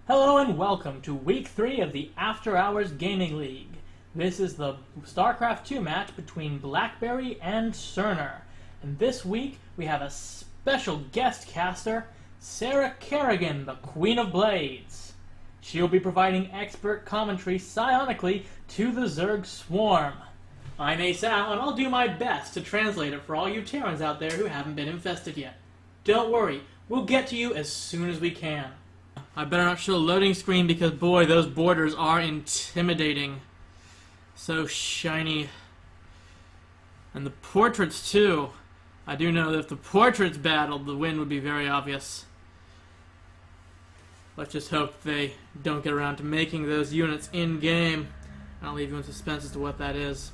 Hello and welcome to Week 3 of the After Hours Gaming League. This is the StarCraft 2 match between BlackBerry and Cerner. And this week we have a special guest caster, Sarah Kerrigan, the Queen of Blades. She'll be providing expert commentary psionically to the Zerg Swarm. I'm Asal, and I'll do my best to translate it for all you Terrans out there who haven't been infested yet. Don't worry, we'll get to you as soon as we can. I better not show a loading screen because, boy, those borders are intimidating. So shiny. And the portraits, too. I do know that if the portraits battled, the win would be very obvious. Let's just hope they don't get around to making those units in-game. I'll leave you in suspense as to what that is.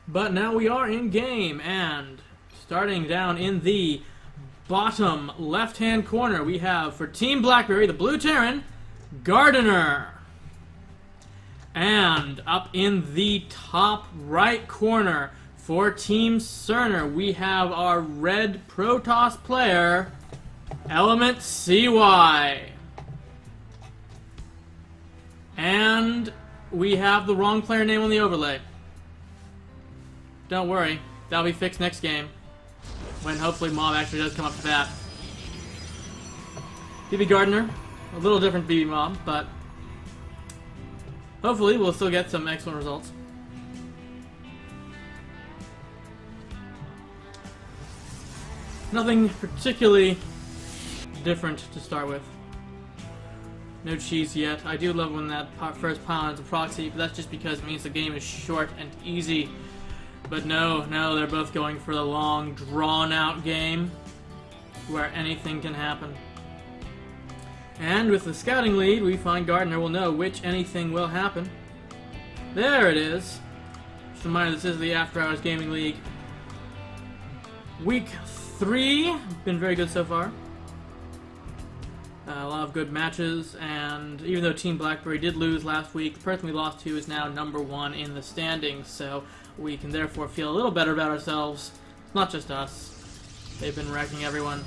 But now we are in-game, and starting down in the bottom left-hand corner, we have for Team BlackBerry, the Blue Terran, Gardener. And up in the top right corner, for Team Cerner, we have our red Protoss player, ElementCy. And we have the wrong player name on the overlay. Don't worry, that'll be fixed next game, when hopefully Mob actually does come up to bat. BB Gardener, a little different BB Mob, but hopefully we'll still get some excellent results. Nothing particularly different to start with. No cheese yet. I do love when that first pylon is a proxy, but that's just because it means the game is short and easy. But no, they're both going for the long, drawn-out game where anything can happen. And with the scouting lead, we find Gardener will know which anything will happen. There it is. Just a reminder, this is the After Hours Gaming League. Week 3, been very good so far. A lot of good matches, and even though Team BlackBerry did lose last week, the person we lost to is now #1 in the standings, so we can therefore feel a little better about ourselves. It's not just us. They've been wrecking everyone.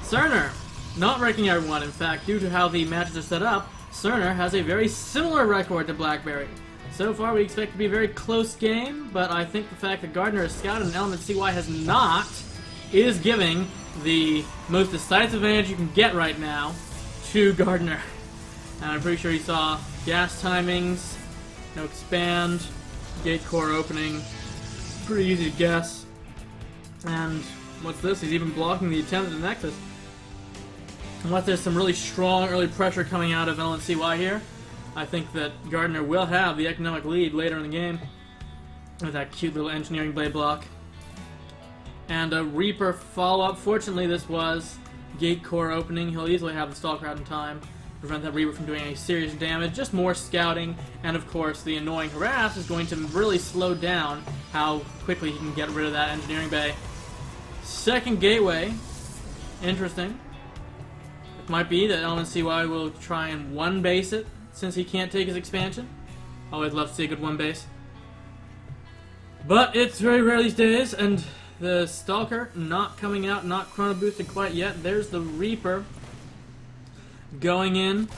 Cerner, not wrecking everyone. In fact, due to how the matches are set up, Cerner has a very similar record to BlackBerry. So far, we expect it to be a very close game, but I think the fact that Gardener has scouted and ElementCy has not is giving the most decisive advantage you can get right now to Gardener. And I'm pretty sure you saw gas timings, no expand, gate core opening, pretty easy to guess. And what's this? He's even blocking the attempt at the Nexus. Unless there's some really strong early pressure coming out of ElementCy here, I think that Gardener will have the economic lead later in the game with that cute little engineering blade block. And a Reaper follow-up. Fortunately, this was gate core opening. He'll easily have the Stalker out in time to prevent that Reaper from doing any serious damage. Just more scouting, and of course, the annoying harass is going to really slow down how quickly he can get rid of that engineering bay. Second gateway. Interesting. It might be that ElementCy will try and one-base it, since he can't take his expansion. Always love to see a good one-base. But it's very rare these days, and the Stalker not coming out, not chrono boosted quite yet. There's the Reaper going in.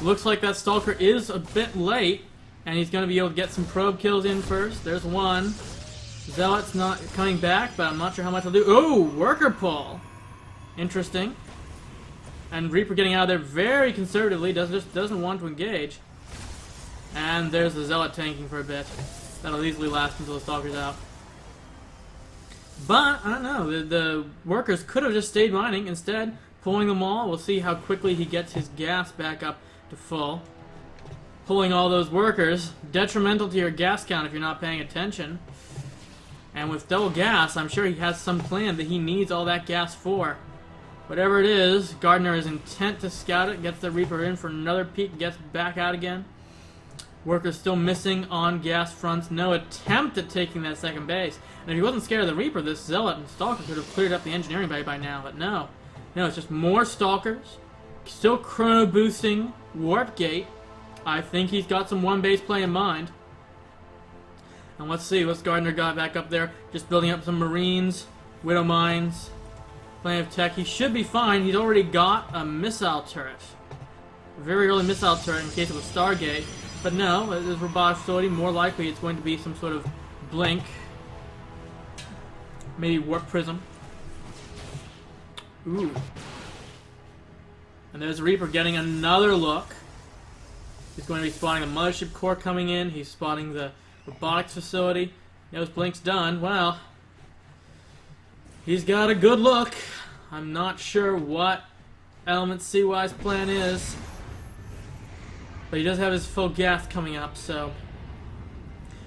Looks like that Stalker is a bit late, and he's going to be able to get some probe kills in first. There's one. Zealot's not coming back, but I'm not sure how much he'll do. Oh, worker pull. Interesting. And Reaper getting out of there very conservatively, just doesn't want to engage. And there's the Zealot tanking for a bit. That'll easily last until the Stalker's out. But, I don't know, the workers could have just stayed mining, instead pulling them all. We'll see how quickly he gets his gas back up to full. Pulling all those workers, detrimental to your gas count if you're not paying attention. And with double gas, I'm sure he has some plan that he needs all that gas for. Whatever it is, Gardener is intent to scout it, gets the Reaper in for another peek, gets back out again. Workers still missing on gas fronts. No attempt at taking that second base. And if he wasn't scared of the Reaper, this Zealot and Stalker could have cleared up the engineering bay by now. But no. No, it's just more Stalkers. Still chrono boosting Warp Gate. I think he's got some one-base play in mind. And let's see what's Gardener got back up there. Just building up some Marines, Widow Mines. Plenty of tech. He should be fine. He's already got a missile turret. A very early missile turret in case of a Stargate. But no, this robotic facility, more likely it's going to be some sort of blink. Maybe warp prism. Ooh. And there's Reaper getting another look. He's going to be spotting the mothership core coming in. He's spotting the robotics facility. Knows blink's done. Well, he's got a good look. I'm not sure what ElementCy's plan is. But he does have his full gas coming up, so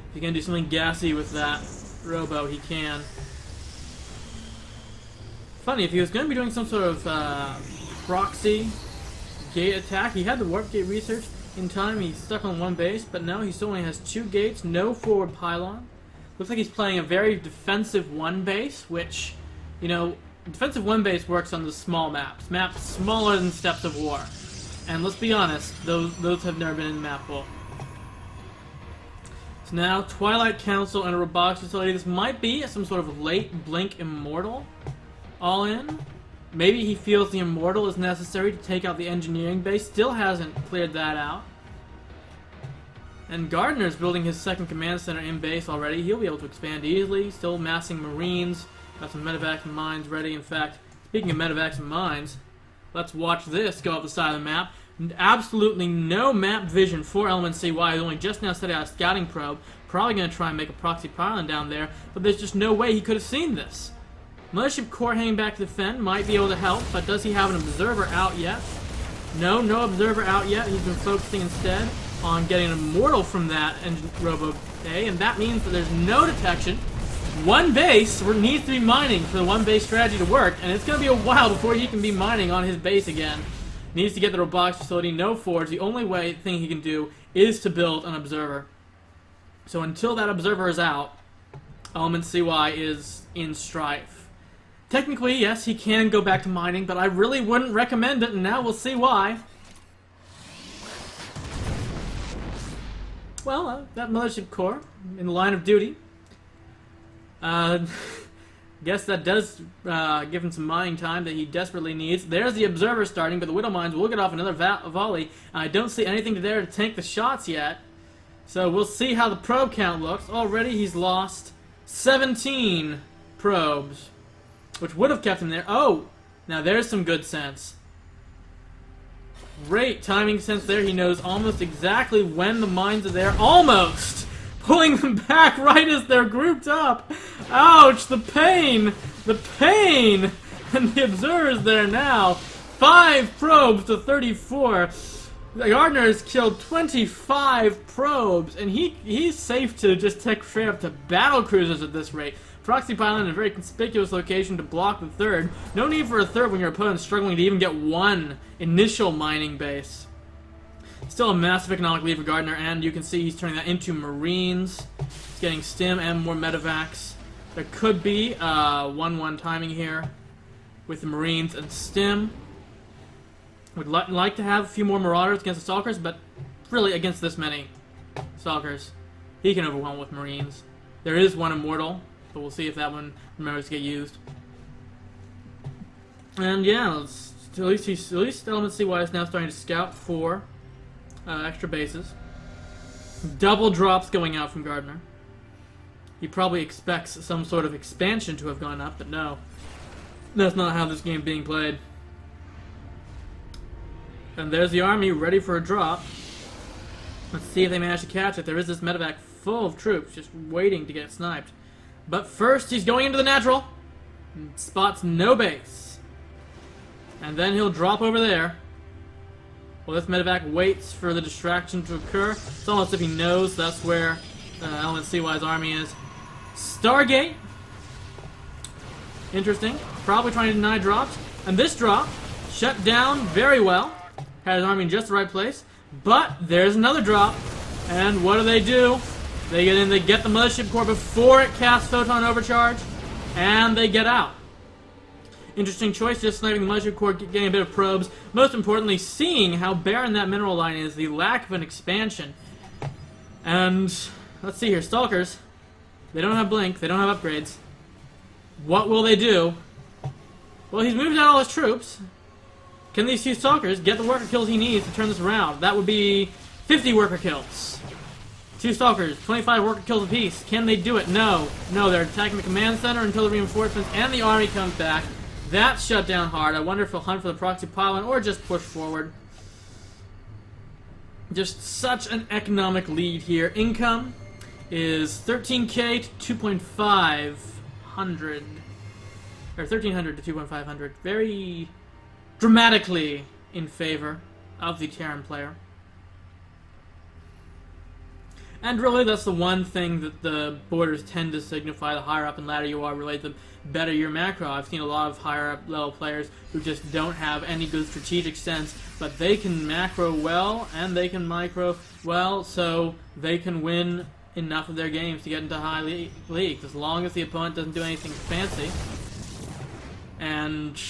if he can do something gassy with that robo, he can. Funny, if he was going to be doing some sort of proxy gate attack, he had the warp gate research in time. He's stuck on one base, but no, he still only has 2 gates, no forward pylon. Looks like he's playing a very defensive one base, which, you know, defensive one base works on the small maps. Maps smaller than Steps of War. And let's be honest, those have never been in map pool. So now, Twilight Council and a robotics facility. This might be some sort of late blink immortal. All in. Maybe he feels the immortal is necessary to take out the engineering base. Still hasn't cleared that out. And Gardner's building his second command center in base already. He'll be able to expand easily. Still massing Marines. Got some medevacs and mines ready. In fact, speaking of medevacs and mines, let's watch this go up the side of the map. Absolutely no map vision for ElementCy. He's only just now set out a scouting probe. Probably going to try and make a proxy pylon down there, but there's just no way he could have seen this. Mothership core hanging back to defend might be able to help, but does he have an observer out yet? No observer out yet. He's been focusing instead on getting an immortal from that engine robo A, and that means that there's no detection. One base needs to be mining for the one base strategy to work, and it's going to be a while before he can be mining on his base again. Needs to get the robotics facility, no forge. The only thing he can do is to build an observer. So until that observer is out, ElementCy is in strife. Technically, yes, he can go back to mining, but I really wouldn't recommend it, and now we'll see why. Well, that mothership core in the line of duty. Guess that does give him some mining time that he desperately needs. There's the observer starting, but the Widow Mines will get off another volley. I don't see anything there to tank the shots yet. So we'll see how the probe count looks. Already he's lost 17 probes, which would have kept him there. Oh, now there's some good sense. Great timing sense there. He knows almost exactly when the mines are there. Almost! Pulling them back right as they're grouped up. Ouch, the pain! The pain! And the observer's there now. 5 probes to 34. Gardner has killed 25 probes, and he's safe to just take straight up to battle cruisers at this rate. Proxy pylon in a very conspicuous location to block the third. No need for a third when your opponent's struggling to even get one initial mining base. Still a massive economic lead for Gardner, and you can see he's turning that into Marines. He's getting stim and more medevacs. There could be 1-1 timing here with the Marines and stim. Would like to have a few more Marauders against the Stalkers, but really against this many Stalkers, he can overwhelm with Marines. There is one Immortal, but we'll see if that one remembers to get used. And yeah, at least ElementCy is now starting to scout for extra bases. Double drops going out from Gardner. He probably expects some sort of expansion to have gone up, but no. That's not how this game is being played. And there's the army ready for a drop. Let's see if they manage to catch it. There is this medevac full of troops just waiting to get sniped. But first, he's going into the natural. And spots no base. And then he'll drop over there. Well, this medevac waits for the distraction to occur. It's almost as if he knows that's where ElementCy's army is. Stargate. Interesting. Probably trying to deny drops. And this drop shut down very well. Had his army in just the right place. But there's another drop. And what do? They get in, they get the mothership core before it casts photon overcharge. And they get out. Interesting choice, just sniping the mothership core, getting a bit of probes. Most importantly, seeing how barren that mineral line is, the lack of an expansion. And let's see here, Stalkers. They don't have blink, they don't have upgrades. What will they do? Well, he's moved out all his troops. Can these two stalkers get the worker kills he needs to turn this around? That would be 50 worker kills. Two stalkers, 25 worker kills apiece. Can they do it? No. No, they're attacking the command center until the reinforcements and the army comes back. That's shut down hard. I wonder if he'll hunt for the proxy pylon or just push forward. Just such an economic lead here. Income is 13k to 2.500. Or 1300 to 2.500. Very dramatically in favor of the Terran player. And really, that's the one thing that the borders tend to signify. The higher up and ladder you are, really, the better your macro. I've seen a lot of higher up level players who just don't have any good strategic sense, but they can macro well and they can micro well, so they can win enough of their games to get into high leagues, as long as the opponent doesn't do anything fancy. And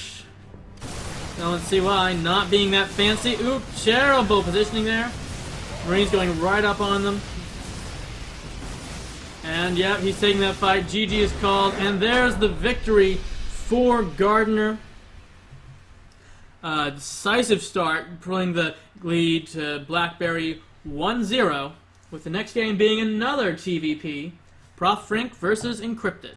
now let's see why. Not being that fancy. Oop, terrible positioning there. Marines going right up on them. And yeah, he's taking that fight. GG is called. And there's the victory for Gardner. Decisive start, pulling the lead to BlackBerry 1-0, with the next game being another TVP, Prof. Frink versus Encrypted.